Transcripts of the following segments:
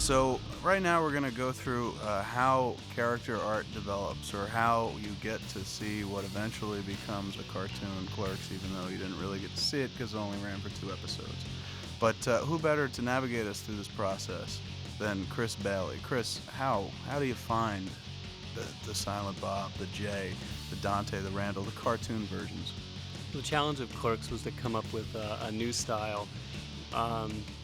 So right now we're going to go through how character art develops, or how you get to see what eventually becomes a cartoon, Clerks, even though you didn't really get to see it because it only ran for 2 episodes. But who better to navigate us through this process than Chris Bailey? Chris, how do you find the Silent Bob, the Jay, the Dante, the Randall, the cartoon versions? The challenge of Clerks was to come up with a new style.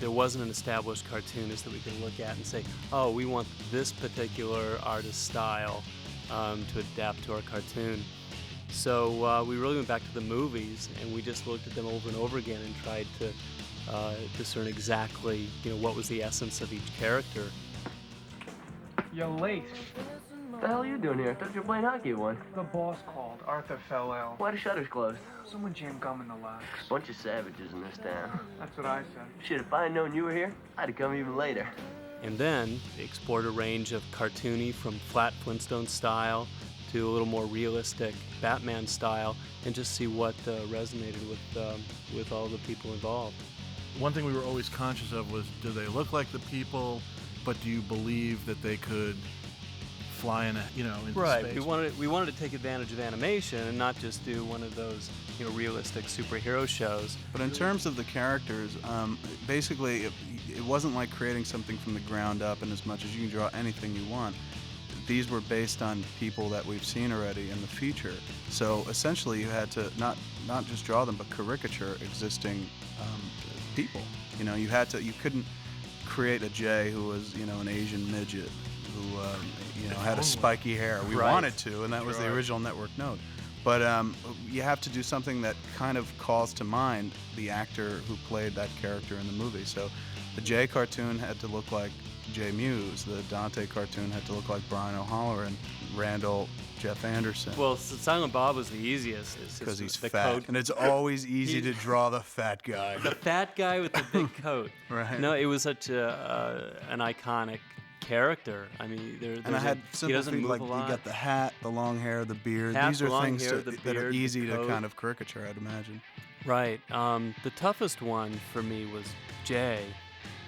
There wasn't an established cartoonist that we could look at and say, oh, we want this particular artist style to adapt to our cartoon. So we really went back to the movies, and we just looked at them over and over again and tried to discern exactly, what was the essence of each character. You're late. What the hell are you doing here? I thought you were playing hockey at one. The boss called. Arthur fell ill. Why the shutters closed? Someone jammed gum in the locks. Bunch of savages in this town. That's what I said. Shit, if I had known you were here, I'd have come even later. And then explored a range of cartoony, from flat Flintstone style to a little more realistic Batman style, and just see what resonated with all the people involved. One thing we were always conscious of was, do they look like the people, but do you believe that they could fly into right. space? We wanted to take advantage of animation and not just do one of those realistic superhero shows. But in terms of the characters, basically it wasn't like creating something from the ground up, and as much as you can draw anything you want. These were based on people that we've seen already in the feature. So essentially you had to not just draw them, but caricature existing people. You couldn't create a Jay who was an Asian midget who had a spiky hair. We wanted to, and that was the original network note. But you have to do something that kind of calls to mind the actor who played that character in the movie. So the Jay cartoon had to look like Jay Mewes. The Dante cartoon had to look like Brian O'Halloran. Randall, Jeff Anderson. Well, Silent Bob was the easiest. Because he's fat. And it's always easy to draw the fat guy. The fat guy with the big coat. Right. No, it was such an iconic character. I mean, and I had sympathy, like you got the hat, the long hair, the beard. These are things that are easy to kind of caricature, I'd imagine. Right. The toughest one for me was Jay.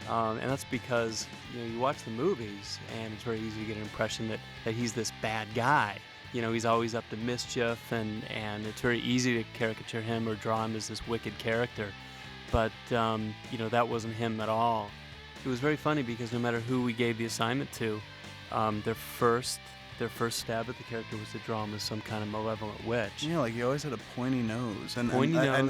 And that's because you watch the movies, and it's very easy to get an impression that he's this bad guy. He's always up to mischief, and it's very easy to caricature him or draw him as this wicked character. But that wasn't him at all. It was very funny because no matter who we gave the assignment to, their first stab at the character was to draw him as some kind of malevolent witch. Yeah, like he always had a pointy nose. And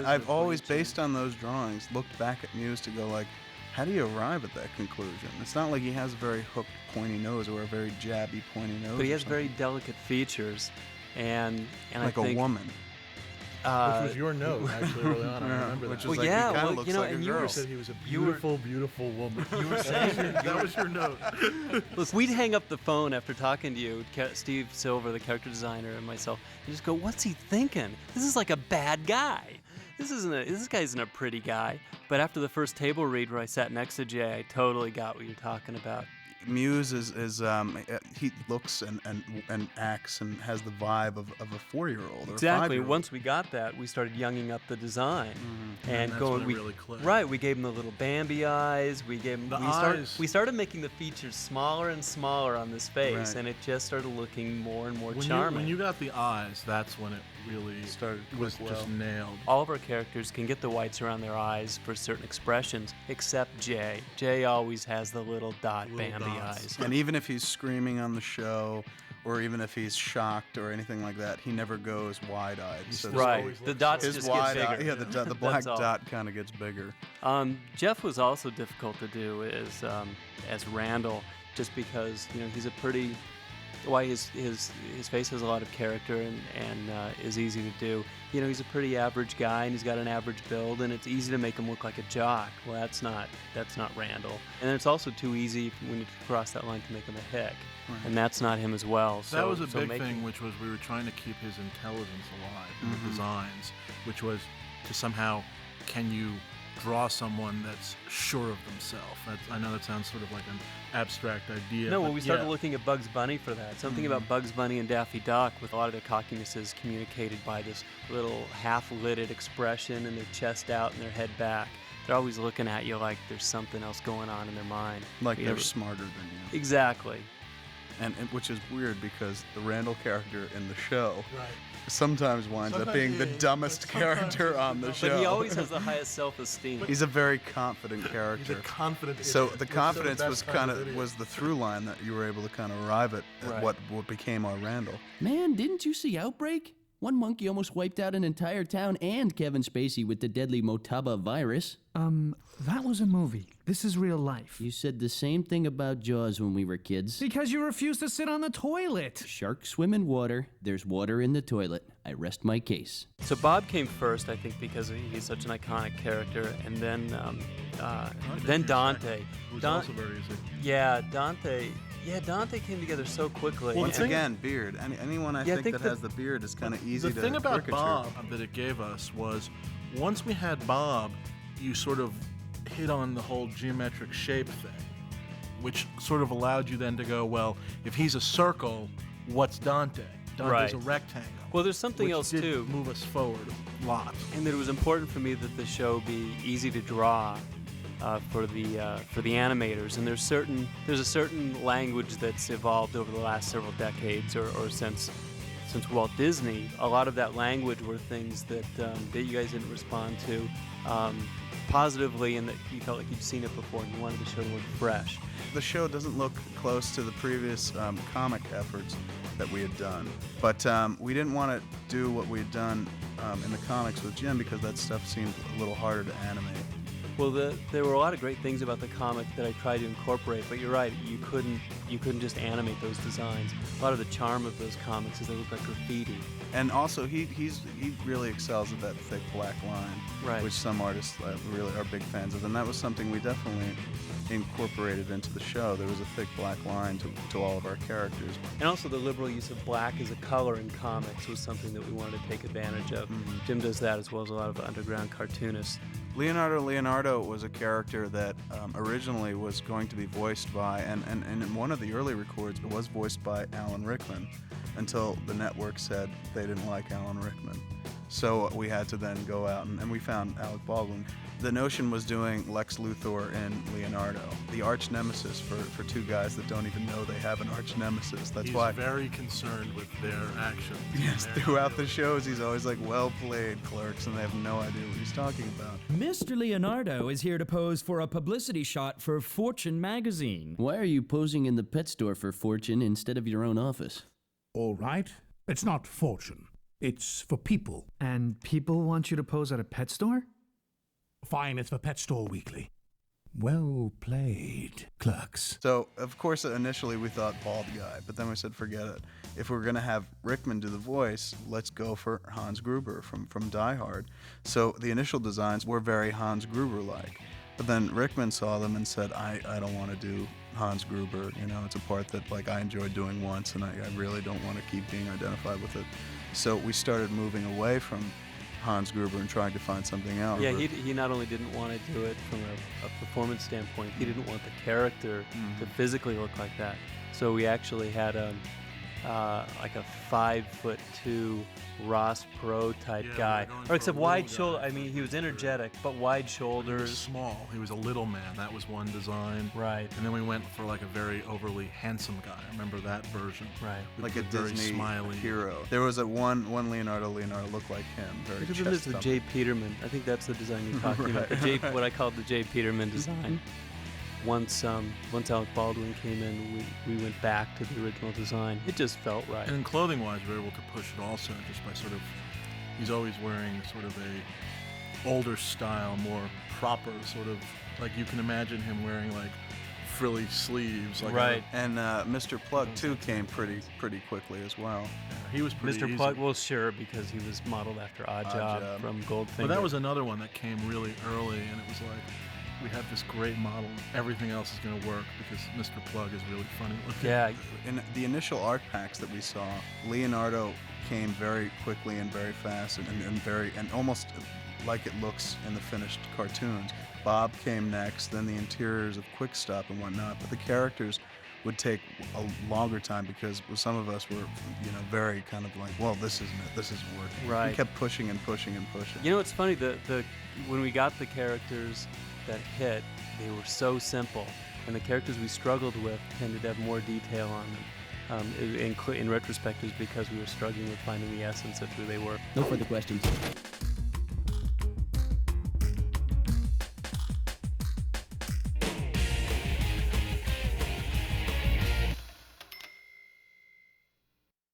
I've always, based on those drawings, looked back at Mewes to go like, how do you arrive at that conclusion? It's not like he has a very hooked, pointy nose or a very jabby, pointy nose. But he has very delicate features, and like I think, a woman. Which was your note, actually, early on. I remember that. Well, yeah, he kind of looks like a girl. You said he was a beautiful, beautiful woman. You were saying that was your note. Look, we'd hang up the phone after talking to you, Steve Silver, the character designer, and myself, and just go, "What's he thinking? This is like a bad guy. This guy isn't a pretty guy." But after the first table read where I sat next to Jay, I totally got what you're talking about. Mewes is he looks and acts and has the vibe of a 4-year-old or exactly. a 5-year-old. Once we got that, we started younging up the design, and that's when it really clicked. Right. We gave him the little Bambi eyes. We gave him we started making the features smaller and smaller on this face, and it just started looking more and more charming. When you got the eyes, that's when it really was just nailed. All of our characters can get the whites around their eyes for certain expressions, except Jay. Jay always has the little Bambi eyes. And even if he's screaming on the show, or even if he's shocked or anything like that, he never goes wide-eyed. So right. The dots just get bigger. Yeah, the black dot kind of gets bigger. Jeff was also difficult to do as Randall, just because he's a pretty. Why his face has a lot of character and is easy to do. He's a pretty average guy, and he's got an average build, and it's easy to make him look like a jock. Well, that's not Randall. And it's also too easy when you cross that line to make him a hick, and that's not him as well. That was a big thing, which was we were trying to keep his intelligence alive in the designs, which was to somehow, can you draw someone that's sure of themselves? I know that sounds sort of like an abstract idea. No, we started looking at Bugs Bunny for that. Something about Bugs Bunny and Daffy Duck, with a lot of their cockiness is communicated by this little half-lidded expression and their chest out and their head back. they're always looking at you like there's something else going on in their mind. Like You they're ever- smarter than you. Exactly. And which is weird because the Randall character in the show Right. sometimes winds up Sometimes being he the is, dumbest but sometimes character he's on the the show. But he always has the highest self-esteem. He's a very confident character. He's a confident So idiot. the Which is confidence best was kind of idiot. was the through line that you were able to kind of arrive at Right. what became our Randall. Man, didn't you see Outbreak? One monkey almost wiped out an entire town and Kevin Spacey with the deadly Motaba virus. That was a movie. This is real life. You said the same thing about Jaws when we were kids. Because you refuse to sit on the toilet. Sharks swim in water. There's water in the toilet. I rest my case. So Bob came first, I think, because he's such an iconic character, and then Dante. Who's also very easy. Yeah, Dante. Yeah, Dante came together so quickly. Once thing- again, beard. Anyone I Yeah, I think think that the- has the beard is kind of easy The to thing about caricature. Bob that it gave us was once we had Bob, you sort of hit on the whole geometric shape thing, which sort of allowed you then to go, well, if he's a circle, what's Dante? Dante's Right. a rectangle. Well, there's something which else did too. move us forward a lot. And it was important for me that the show be easy to draw for the animators. And there's a certain language that's evolved over the last several decades, or since Walt Disney. A lot of that language were things that you guys didn't respond to positively, and that you felt like you'd seen it before, and you wanted the show to look fresh. The show doesn't look close to the previous comic efforts that we had done, but we didn't want to do what we had done in the comics with Jim because that stuff seemed a little harder to animate. Well, there were a lot of great things about the comic that I tried to incorporate, but you're right, you couldn't just animate those designs. A lot of the charm of those comics is they look like graffiti. And also, he really excels at that thick black line, Right. which some artists really are big fans of, and that was something we definitely incorporated into the show. There was a thick black line to all of our characters. And also the liberal use of black as a color in comics was something that we wanted to take advantage of. Jim does that as well as a lot of underground cartoonists. Leonardo was a character that originally was going to be voiced by, and in one of the early records, it was voiced by Alan Rickman, until the network said they didn't like Alan Rickman. So we had to then go out, and we found Alec Baldwin. The notion was doing Lex Luthor and Leonardo, the arch nemesis for two guys that don't even know they have an arch nemesis. That's He's why. very concerned with their actions. Yes, and their throughout the ideals. shows, he's always like, well played, Clerks, and they have no idea what he's talking about. Mr. Leonardo is here to pose for a publicity shot for Fortune magazine. Why are you posing in the pet store for Fortune instead of your own office? All right. It's not fortune. It's for people. And people want you to pose at a pet store? Fine, it's for Pet Store Weekly. Well played, Clerks. So, of course, initially we thought bald guy, but then we said, forget it. If we're going to have Rickman do the voice, let's go for Hans Gruber from Die Hard. So the initial designs were very Hans Gruber-like. But then Rickman saw them and said, I don't want to do Hans Gruber. You know, it's a part that I enjoyed doing once, and I really don't want to keep being identified with it. So we started moving away from Hans Gruber and trying to find something else. Yeah, he not only didn't want to do it from a performance standpoint, he didn't want the character to physically look like that. So we actually had like a 5'2" Ross Perot type Yeah, guy, we're going or for except a wide little shoulder. guy. I mean, he was energetic, but wide He was shoulders. small. He was a little man. That was one design. Right. And then we went for like a very overly handsome guy. I remember that version. Right. Like a very Disney smiley hero. There was one Leonardo looked like him. Very Look at this, the chest-thumping. J. Peterman. I think that's the design you're talking about. The J, what I called the J. Peterman design. Once Alec Baldwin came in, we went back to the original design. It just felt right. And clothing-wise, we were able to push it also just by sort of, he's always wearing sort of a older style, more proper sort of, like you can imagine him wearing like frilly sleeves. Like Right. And Mr. Plug too came pretty quickly as well. He was pretty Mr. easy. Plug, well, sure, because he was modeled after Odd Job Job. from Goldfinger. But that was another one that came really early, and it was like, we have this great model. Everything else is going to work because Mr. Plug is really funny looking. Yeah, In the initial art packs that we saw, Leonardo came very quickly and very fast and almost like it looks in the finished cartoons. Bob came next, then the interiors of Quick Stop and whatnot, but the characters would take a longer time because some of us were, very kind of like, well, this isn't it. This isn't working. Right. We kept pushing and pushing and pushing. You know, it's funny, when we got the characters that hit, they were so simple, and the characters we struggled with tended to have more detail on them. In retrospect, is because we were struggling with finding the essence of who they were. No further questions.